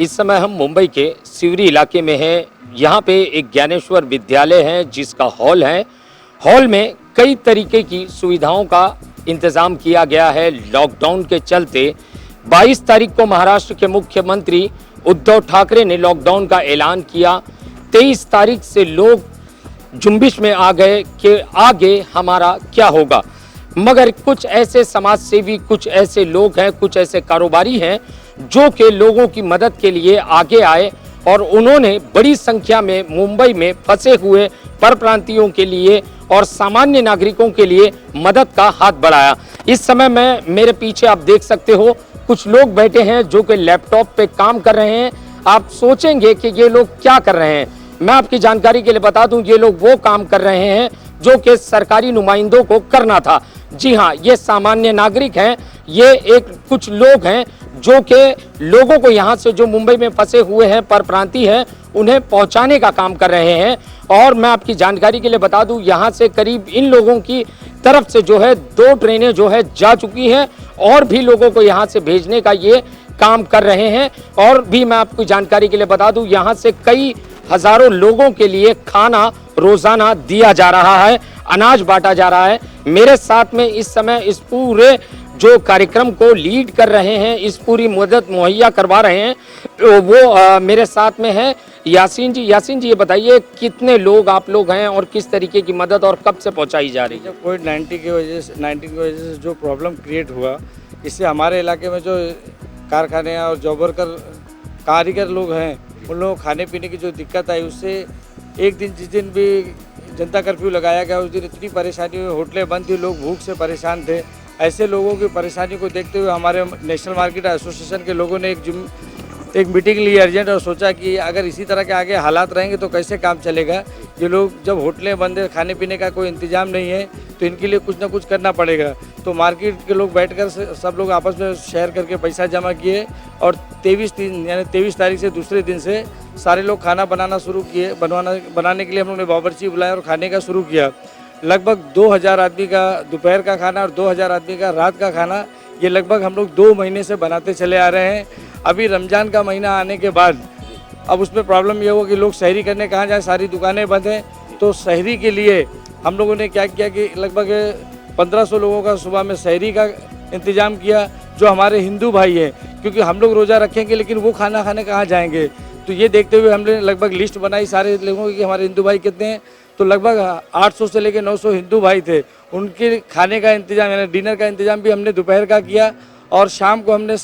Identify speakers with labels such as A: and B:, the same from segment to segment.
A: इस समय हम मुंबई के सिवरी इलाके में हैं। यहाँ पे एक ज्ञानेश्वर विद्यालय है जिसका हॉल है। हॉल में कई तरीके की सुविधाओं का इंतजाम किया गया है। लॉकडाउन के चलते 22 तारीख को महाराष्ट्र के मुख्यमंत्री उद्धव ठाकरे ने लॉकडाउन का ऐलान किया। 23 तारीख से लोग जुम्बिश में आ गए कि आगे हमारा क्या होगा, मगर कुछ ऐसे समाज सेवी, कुछ ऐसे लोग हैं, कुछ ऐसे कारोबारी हैं जो कि लोगों की मदद के लिए आगे आए और उन्होंने बड़ी संख्या में मुंबई में फंसे हुए परप्रांतियों के लिए और सामान्य नागरिकों के लिए मदद का हाथ बढ़ाया। इस समय मेरे पीछे आप देख सकते हो कुछ लोग बैठे हैं जो कि लैपटॉप पे काम कर रहे हैं। आप सोचेंगे कि ये लोग क्या कर रहे हैं। मैं आपकी जानकारी के लिए बता दूं, ये लोग वो काम कर रहे हैं जो कि सरकारी नुमाइंदों को करना था। जी हाँ, ये सामान्य नागरिक हैं। ये कुछ लोग हैं जो कि लोगों को यहाँ से जो मुंबई में फंसे हुए हैं परप्रांतीय हैं उन्हें पहुँचाने का काम कर रहे हैं। और मैं आपकी जानकारी के लिए बता दूं, यहाँ से करीब इन लोगों की तरफ से जो है 2 ट्रेनें जो है जा चुकी हैं और भी लोगों को यहाँ से भेजने का ये काम कर रहे हैं। और भी मैं आपकी जानकारी के लिए बता दूं, यहाँ से कई हजारों लोगों के लिए खाना रोजाना दिया जा रहा है, अनाज बांटा जा रहा है। मेरे साथ में इस समय इस पूरे जो कार्यक्रम को लीड कर रहे हैं, इस पूरी मदद मुहैया करवा रहे हैं, वो मेरे साथ में है यासीन जी। यासीन जी, ये बताइए कितने लोग आप लोग हैं और किस तरीके की मदद और कब से पहुंचाई जा रही है?
B: जब कोविड-19 की वजह से जो प्रॉब्लम क्रिएट हुआ, इससे हमारे इलाके में जो कारखाने और जॉब वर्कर कारीगर लोग हैं उन लोगों को खाने पीने की जो दिक्कत आई, उससे एक दिन जिस दिन भी जनता कर्फ्यू लगाया गया उस दिन इतनी परेशानी हुई, होटलें बंद थी, लोग भूख से परेशान थे। ऐसे लोगों की परेशानी को देखते हुए हमारे नेशनल मार्केट एसोसिएशन के लोगों ने एक मीटिंग ली अर्जेंट और सोचा कि अगर इसी तरह के आगे हालात रहेंगे तो कैसे काम चलेगा। ये लोग जब होटलें बंद है, खाने पीने का कोई इंतजाम नहीं है, तो इनके लिए कुछ ना कुछ करना पड़ेगा। तो मार्केट के लोग बैठकर सब लोग आपस में शेयर करके पैसा जमा किए और 23 तारीख से दूसरे दिन से सारे लोग खाना बनाना शुरू किए। बनाने के लिए हम लोग ने बावर्ची बुलाया और खाने का शुरू किया। लगभग 2000 आदमी का दोपहर का खाना और 2000 आदमी का रात का खाना, ये लगभग हम लोग 2 महीने से बनाते चले आ रहे हैं। अभी रमज़ान का महीना आने के बाद अब उसमें प्रॉब्लम ये हुआ कि लोग सहरी करने कहाँ जाए, सारी दुकानें बंद हैं। तो सहरी के लिए हम लोगों ने क्या किया कि लगभग 1500 लोगों का सुबह में सहरी का इंतज़ाम किया, जो हमारे हिंदू भाई हैं, क्योंकि हम लोग रोज़ा रखेंगे लेकिन वो खाना खाने कहाँ जाएंगे। तो ये देखते हुए हमने लगभग लिस्ट बनाई सारे लोगों की कि हमारे हिंदू भाई कितने हैं। तो लगभग 800 से लेकर 900 हिंदू भाई थे। उनके खाने का इंतजाम यानी डिनर का इंतजाम भी हमने दोपहर का किया और शाम को हमने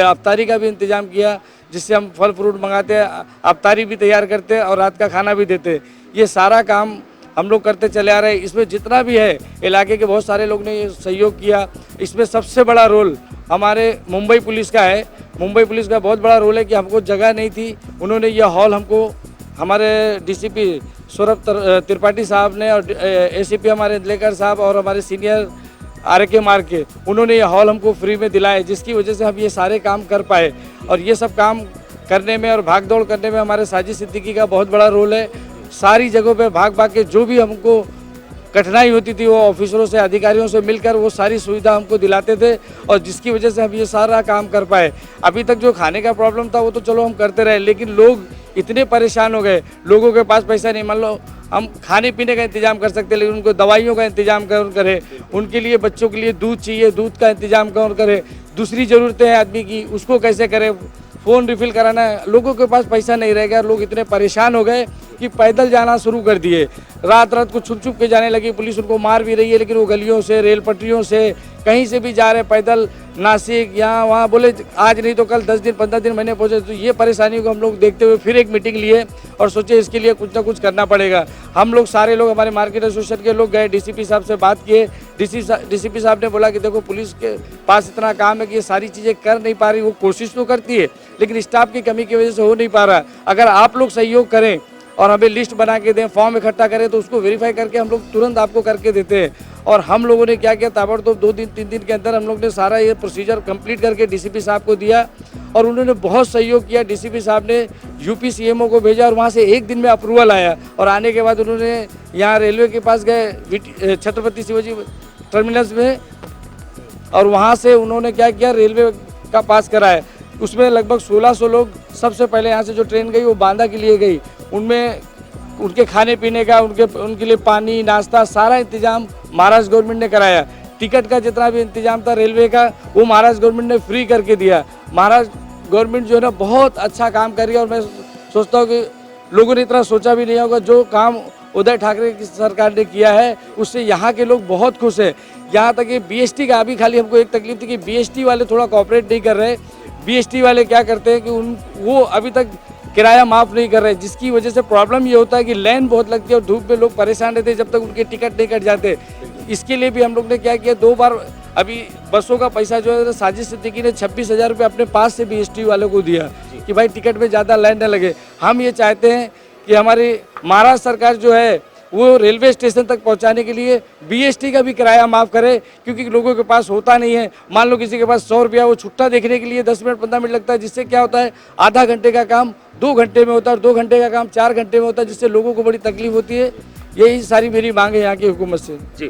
B: अफ्तारी का भी इंतजाम किया, जिससे हम फल फ्रूट मंगाते हैं, अफ्तारी भी तैयार करते हैं और रात का खाना भी देते हैं। ये सारा काम हम लोग करते चले आ रहे हैं। इसमें जितना भी है इलाके के बहुत सारे लोग ने ये सहयोग किया। इसमें सबसे बड़ा रोल हमारे मुंबई पुलिस का है। मुंबई पुलिस का बहुत बड़ा रोल है कि हमको जगह नहीं थी, उन्होंने यह हॉल हमको, हमारे डीसीपी सौरभ त्रिपाठी साहब ने और एसीपी हमारे दिलेकर साहब और हमारे सीनियर RK मार्के, उन्होंने ये हॉल हमको फ्री में दिलाया, जिसकी वजह से हम ये सारे काम कर पाए। और ये सब काम करने में और भाग दौड़ करने में हमारे साजिद सिद्दीकी का बहुत बड़ा रोल है। सारी जगहों पे भाग भाग के जो भी हमको कठिनाई होती थी वो ऑफिसरों से, अधिकारियों से मिलकर वो सारी सुविधा हमको दिलाते थे और जिसकी वजह से हम ये सारा काम कर पाए। अभी तक जो खाने का प्रॉब्लम था वो तो चलो हम करते रहे, लेकिन लोग इतने परेशान हो गए, लोगों के पास पैसा नहीं। मान लो हम खाने पीने का इंतजाम कर सकते लेकिन उनको दवाइयों का इंतजाम कौन करे, उनके लिए बच्चों के लिए दूध चाहिए, दूध का इंतजाम कौन करे, दूसरी ज़रूरतें हैं आदमी की उसको कैसे करे, फ़ोन रिफ़िल कराना है, लोगों के पास पैसा नहीं रह गया। लोग इतने परेशान हो गए कि पैदल जाना शुरू कर दिए। रात को छुप छुप के जाने लगी, पुलिस उनको मार भी रही है, लेकिन वो गलियों से, रेल पटरियों से, कहीं से भी जा रहे पैदल, नासिक यहाँ वहाँ, बोले आज नहीं तो कल 10 दिन 15 दिन महीने पहुँचे। तो ये परेशानी को हम लोग देखते हुए फिर एक मीटिंग लिए और सोचे इसके लिए कुछ ना कुछ करना पड़ेगा। हम लोग सारे लोग, हमारे मार्केट एसोसिएशन के लोग गए, डीसीपी साहब से बात किए। डीसीपी साहब ने बोला कि देखो पुलिस के पास इतना काम है कि ये सारी चीज़ें कर नहीं पा रही, वो कोशिश तो करती है लेकिन स्टाफ की कमी की वजह से हो नहीं पा रहा। अगर आप लोग सहयोग करें और हमें लिस्ट बना के दें, फॉर्म इकट्ठा करें, तो उसको वेरीफाई करके हम लोग तुरंत आपको करके देते हैं। और हम लोगों ने क्या किया, ताबड़तोड़ 2 दिन 3 दिन के अंदर हम लोग ने सारा ये प्रोसीजर कंप्लीट करके डीसीपी साहब को दिया और उन्होंने बहुत सहयोग किया। डीसीपी साहब ने यूपी सीएमओ को भेजा और वहाँ से 1 दिन में अप्रूवल आया और आने के बाद उन्होंने यहाँ रेलवे के पास गए छत्रपति शिवाजी टर्मिनस में और वहाँ से उन्होंने क्या किया, रेलवे का पास कराया। उसमें लगभग 1600 लोग सबसे पहले यहाँ से जो ट्रेन गई वो बांदा के लिए गई। उनमें उनके खाने पीने का, उनके लिए पानी, नाश्ता, सारा इंतजाम महाराष्ट्र गवर्नमेंट ने कराया। टिकट का जितना भी इंतजाम था रेलवे का, वो महाराष्ट्र गवर्नमेंट ने फ्री करके दिया। महाराष्ट्र गवर्नमेंट जो है ना बहुत अच्छा काम कर रही है, और मैं सोचता हूँ कि लोगों ने इतना सोचा भी नहीं होगा। जो काम उद्धव ठाकरे की सरकार ने किया है उससे यहाँ के लोग बहुत खुश हैं। यहाँ तक कि बीएसटी का अभी खाली हमको एक तकलीफ थी कि बीएसटी वाले थोड़ा कॉपरेट नहीं कर रहे। बीएसटी वाले क्या करते हैं कि वो अभी तक किराया माफ़ नहीं कर रहे, जिसकी वजह से प्रॉब्लम ये होता है कि लाइन बहुत लगती है और धूप में लोग परेशान रहते हैं जब तक उनके टिकट नहीं कट जाते। इसके लिए भी हम लोग ने क्या किया, 2 बार अभी बसों का पैसा जो है साजिद सिद्दीकी ने 26,000 रुपये अपने पास से बीएसटी वालों को दिया कि भाई टिकट में ज़्यादा लाइन न लगे। हम ये चाहते हैं कि हमारी महाराष्ट्र सरकार जो है वो रेलवे स्टेशन तक पहुंचाने के लिए बीएसटी का भी किराया माफ़ करे, क्योंकि लोगों के पास होता नहीं है। मान लो किसी के पास 100 रुपया, वो छुट्टा देखने के लिए 10 मिनट 15 मिनट लगता है, जिससे क्या होता है आधा घंटे का काम 2 घंटे में होता है और 2 घंटे का काम 4 घंटे में होता है, जिससे लोगों को बड़ी तकलीफ होती है। यही सारी मेरी मांग है यहाँ की हुकूमत से।
A: जी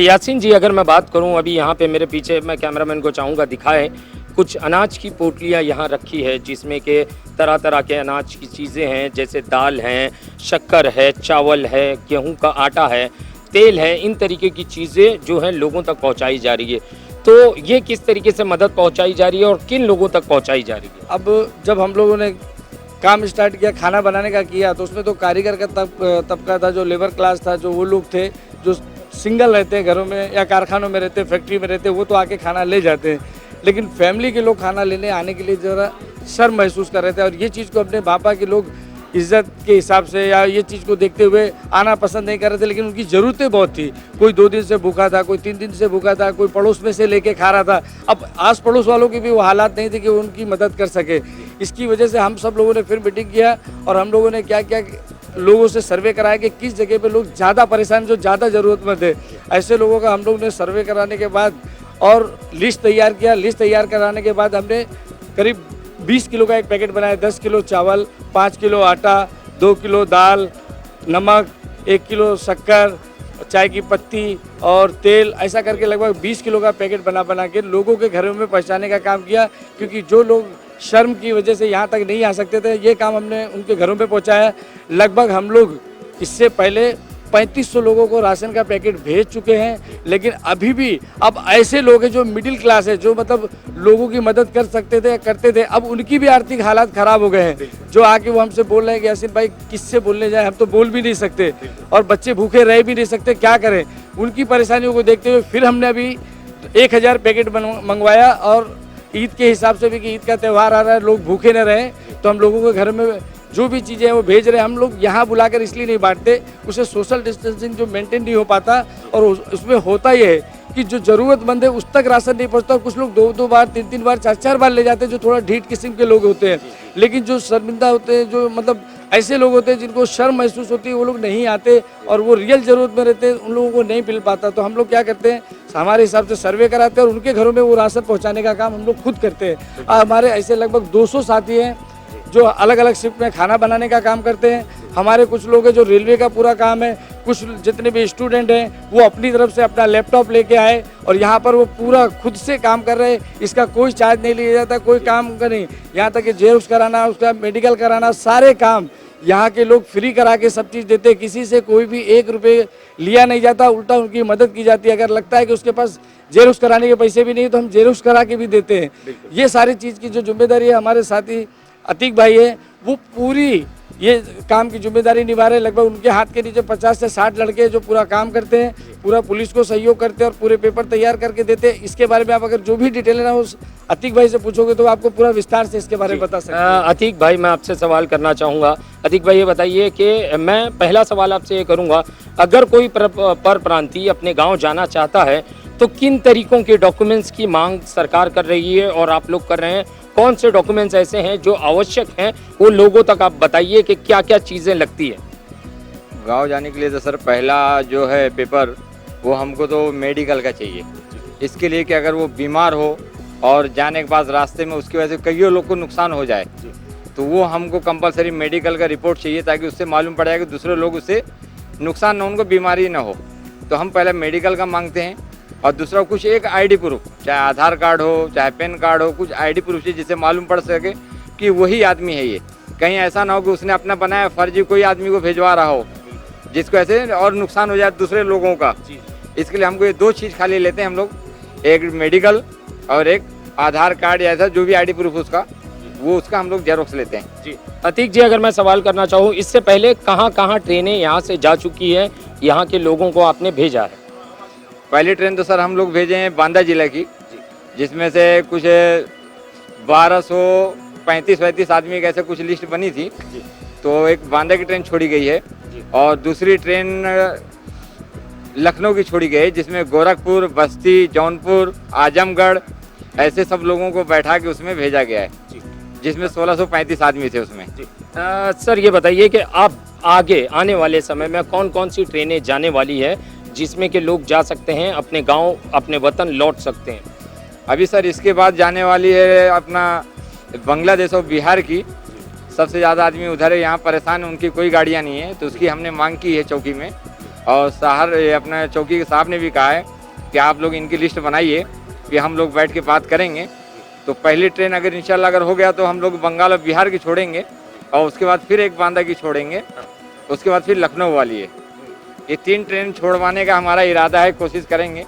A: यासीन जी, अगर मैं बात करूँ, अभी यहाँ पे मेरे पीछे मैं कैमरामैन को चाहूँगा दिखाएं, कुछ अनाज की पोटलियाँ यहाँ रखी है जिसमें के तरह तरह के अनाज की चीज़ें हैं, जैसे दाल है, शक्कर है, चावल है, गेहूं का आटा है, तेल है। इन तरीके की चीज़ें जो हैं लोगों तक पहुँचाई जा रही है। तो ये किस तरीके से मदद पहुँचाई जा रही है और किन लोगों तक पहुँचाई जा रही है?
B: अब जब हम लोगों ने काम स्टार्ट किया, खाना बनाने का किया, तो उसमें तो कारीगर का तबका था, जो लेबर क्लास था, जो वो लोग थे जो सिंगल रहते हैं घरों में या कारखानों में रहते, फैक्ट्री में रहते, वो तो आके खाना ले जाते हैं। लेकिन फैमिली के लोग खाना लेने आने के लिए ज़रा शर्म महसूस कर रहे थे, और ये चीज़ को अपने बापा के लोग इज्जत के हिसाब से या ये चीज़ को देखते हुए आना पसंद नहीं कर रहे थे। लेकिन उनकी ज़रूरतें बहुत थी। कोई 2 दिन से भूखा था, कोई 3 दिन से भूखा था, कोई पड़ोस में से लेके खा रहा था। अब आस पड़ोस वालों की भी वो हालात नहीं थे कि उनकी मदद कर सके। इसकी वजह से हम सब लोगों ने फिर मीटिंग किया और हम लोगों ने क्या किया, लोगों से सर्वे कराया कि किस जगह पे लोग ज़्यादा परेशान, जो ज़्यादा ज़रूरतमंद है, ऐसे लोगों का हम लोग ने सर्वे कराने के बाद और लिस्ट तैयार किया। लिस्ट तैयार कराने के बाद हमने करीब 20 किलो का एक पैकेट बनाया। 10 किलो चावल, 5 किलो आटा, 2 किलो दाल, नमक, 1 किलो शक्कर, चाय की पत्ती और तेल, ऐसा करके लगभग 20 किलो का पैकेट बना के लोगों के घरों में पहुंचाने का काम किया। क्योंकि जो लोग शर्म की वजह से यहाँ तक नहीं आ सकते थे, ये काम हमने उनके घरों पे पहुंचाया। लगभग हम लोग इससे पहले 3500 लोगों को राशन का पैकेट भेज चुके हैं। लेकिन अभी भी अब ऐसे लोग हैं जो मिडिल क्लास है, जो मतलब लोगों की मदद कर सकते थे, करते थे, अब उनकी भी आर्थिक हालात ख़राब हो गए हैं। जो आके वो हमसे बोल रहे हैं कि यासीन भाई किससे बोलने जाए, हम तो बोल भी नहीं सकते और बच्चे भूखे रह भी नहीं सकते, क्या करें। उनकी परेशानियों को देखते हुए फिर हमने अभी 1000 पैकेट मंगवाया, और ईद के हिसाब से भी कि ईद का त्यौहार आ रहा है, लोग भूखे न रहें, तो हम लोगों के घर में जो भी चीज़ें हैं वो भेज रहे हैं। हम लोग यहाँ बुलाकर इसलिए नहीं बांटते, उसे सोशल डिस्टेंसिंग जो मेंटेन नहीं हो पाता, और उसमें होता ये है कि जो ज़रूरतमंद है उस तक राशन नहीं पहुँचता, और कुछ लोग 2-2 बार, 3-3 बार, 4-4 बार ले जाते हैं, जो थोड़ा ढीठ किस्म के लोग होते हैं। लेकिन जो शर्मिंदा होते हैं, जो मतलब ऐसे लोग होते हैं जिनको शर्म महसूस होती है, वो लोग नहीं आते, और वो रियल ज़रूरत में रहते हैं, उन लोगों को नहीं मिल पाता। तो हम लोग क्या करते हैं, हमारे हिसाब से सर्वे कराते हैं और उनके घरों में वो राशन पहुँचाने का काम हम लोग खुद करते हैं। हमारे ऐसे लगभग 200 साथी हैं जो अलग अलग शिफ्ट में खाना बनाने का काम करते हैं। हमारे कुछ लोग हैं जो रेलवे का पूरा काम है। कुछ जितने भी स्टूडेंट हैं वो अपनी तरफ से अपना लैपटॉप लेके आए और यहाँ पर वो पूरा खुद से काम कर रहे हैं। इसका कोई चार्ज नहीं लिया जाता, कोई काम का नहीं। यहाँ तक कि जेरोक्स कराना, उसका मेडिकल कराना, सारे काम यहाँ के लोग फ्री करा के सब चीज़ देते हैं। किसी से कोई भी 1 रुपये लिया नहीं जाता, उल्टा उनकी मदद की जाती है। अगर लगता है कि उसके पास जेरोक्स कराने के पैसे भी नहीं तो हम जेरोक्स करा के भी देते हैं। ये सारी चीज़ की जो जिम्मेदारी है हमारे साथी अतीक भाई है, वो पूरी ये काम की जिम्मेदारी निभा रहे हैं। लगभग उनके हाथ के नीचे 50 से 60 लड़के जो पूरा काम करते हैं, पूरा पुलिस को सहयोग करते हैं और पूरे पेपर तैयार करके देते हैं। इसके बारे में आप अगर जो भी डिटेल है ना उस अतीक भाई से पूछोगे तो आपको पूरा विस्तार से इसके बारे में बता सकते हैं।
A: अतीक भाई, मैं आपसे सवाल करना चाहूँगा। अतीक भाई, ये बताइए कि मैं पहला सवाल आपसे ये करूँगा, अगर कोई पर प्रांतीय अपने गाँव जाना चाहता है तो किन तरीकों के डॉक्यूमेंट्स की मांग सरकार कर रही है और आप लोग कर रहे हैं? कौन से डॉक्यूमेंट्स ऐसे हैं जो आवश्यक हैं, वो लोगों तक आप बताइए कि क्या क्या चीज़ें लगती है।
C: गांव जाने के लिए तो सर पहला जो है पेपर वो हमको तो मेडिकल का चाहिए। इसके लिए कि अगर वो बीमार हो और जाने के बाद रास्ते में उसकी वजह से कई लोग को नुकसान हो जाए तो वो हमको कंपलसरी मेडिकल का रिपोर्ट चाहिए, ताकि उससे मालूम पड़ जाए कि दूसरे लोग उससे नुकसान ना, उनको बीमारी ना हो। तो हम पहले मेडिकल का मांगते हैं और दूसरा कुछ एक आईडी प्रूफ, चाहे आधार कार्ड हो चाहे पैन कार्ड हो, कुछ आईडी प्रूफ से जिससे मालूम पड़ सके कि वही आदमी है ये। कहीं ऐसा ना हो कि उसने अपना बनाया फर्जी कोई आदमी को भेजवा रहा हो, जिसको ऐसे और नुकसान हो जाए दूसरे लोगों का। इसके लिए हमको ये दो चीज़ खाली लेते हैं हम लोग, एक मेडिकल और एक आधार कार्ड या ऐसा जो भी आईडी प्रूफ उसका, वो उसका हम लोग जेरोक्स लेते हैं।
A: जी अतीक जी, अगर मैं सवाल करना चाहूँ, इससे पहले कहाँ कहाँ ट्रेनें यहाँ से जा चुकी है, यहाँ के लोगों को आपने भेजा है?
C: पहली ट्रेन तो सर हम लोग भेजे हैं बांदा जिला की, जिसमें से कुछ 1235 आदमी की ऐसे कुछ लिस्ट बनी थी, तो एक बांदा की ट्रेन छोड़ी गई है और दूसरी ट्रेन लखनऊ की छोड़ी गई है, जिसमें गोरखपुर, बस्ती, जौनपुर, आजमगढ़ ऐसे सब लोगों को बैठा के उसमें भेजा गया है, जिसमें 1635 आदमी थे उसमें।
A: सर ये बताइए कि आप आगे आने वाले समय में कौन कौन सी ट्रेनें जाने वाली है जिसमें के लोग जा सकते हैं, अपने गांव अपने वतन लौट सकते हैं?
C: अभी सर इसके बाद जाने वाली है अपना बांग्लादेश और बिहार की, सबसे ज़्यादा आदमी उधर है, यहाँ परेशान है, उनकी कोई गाड़ियाँ नहीं है, तो उसकी हमने मांग की है चौकी में। और अपना चौकी के साहब ने भी कहा है कि आप लोग इनकी लिस्ट बनाइए, कि हम लोग बैठ के बात करेंगे। तो पहली ट्रेन अगर इंशाल्लाह अगर हो गया तो हम लोग बंगाल और बिहार की छोड़ेंगे, और उसके बाद फिर एक बांदा की छोड़ेंगे, उसके बाद फिर लखनऊ वाली है। ये 3 ट्रेन छोड़वाने का हमारा इरादा है, कोशिश करेंगे।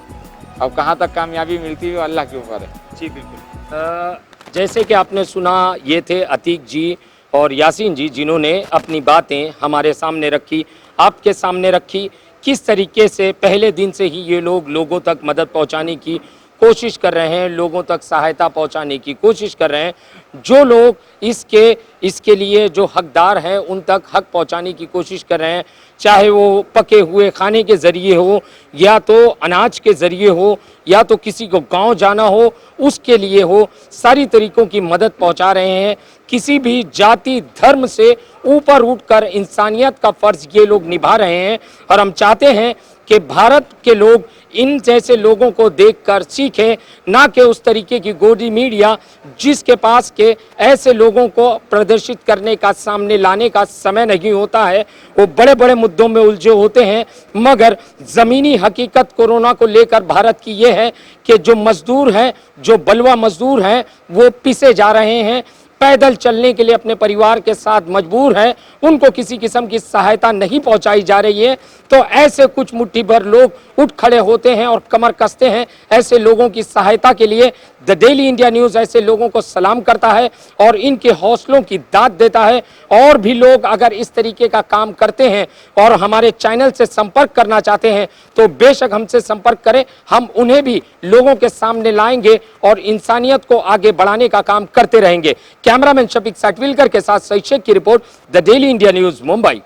C: अब कहाँ तक कामयाबी मिलती है अल्लाह के ऊपर है।
A: जी बिल्कुल। जैसे कि आपने सुना, ये थे अतीक जी और यासीन जी, जिन्होंने अपनी बातें हमारे सामने रखी, आपके सामने रखी। किस तरीके से पहले दिन से ही ये लोग लोगों तक मदद पहुंचाने की कोशिश कर रहे हैं, लोगों तक सहायता पहुंचाने की कोशिश कर रहे हैं। जो लोग इसके लिए जो हकदार हैं उन तक हक पहुंचाने की कोशिश कर रहे हैं, चाहे वो पके हुए खाने के ज़रिए हो, या तो अनाज के ज़रिए हो, या तो किसी को गांव जाना हो उसके लिए हो, सारी तरीक़ों की मदद पहुंचा रहे हैं। किसी भी जाति धर्म से ऊपर उठकर इंसानियत का फ़र्ज़ ये लोग निभा रहे हैं। और हम चाहते हैं कि भारत के लोग इन जैसे लोगों को देखकर सीखें, ना कि उस तरीके की गोदी मीडिया जिसके पास के ऐसे लोगों को प्रदर्शित करने का, सामने लाने का समय नहीं होता है। वो बड़े बड़े मुद्दों में उलझे होते हैं, मगर ज़मीनी हकीकत कोरोना को लेकर भारत की ये है कि जो मज़दूर हैं, जो बलवा मज़दूर हैं, वो पिसे जा रहे हैं, पैदल चलने के लिए अपने परिवार के साथ मजबूर हैं, उनको किसी किस्म की सहायता नहीं पहुंचाई जा रही है। तो ऐसे कुछ मुट्ठी भर लोग उठ खड़े होते हैं और कमर कसते हैं ऐसे लोगों की सहायता के लिए। द डेली इंडिया न्यूज़ ऐसे लोगों को सलाम करता है और इनके हौसलों की दाद देता है। और भी लोग अगर इस तरीके का काम करते हैं और हमारे चैनल से संपर्क करना चाहते हैं तो बेशक हमसे संपर्क करें, हम उन्हें भी लोगों के सामने लाएंगे और इंसानियत को आगे बढ़ाने का काम करते रहेंगे। कैमरामैन शफीक साटविलकर के साथ सईद शेख की report, the daily India news, Mumbai.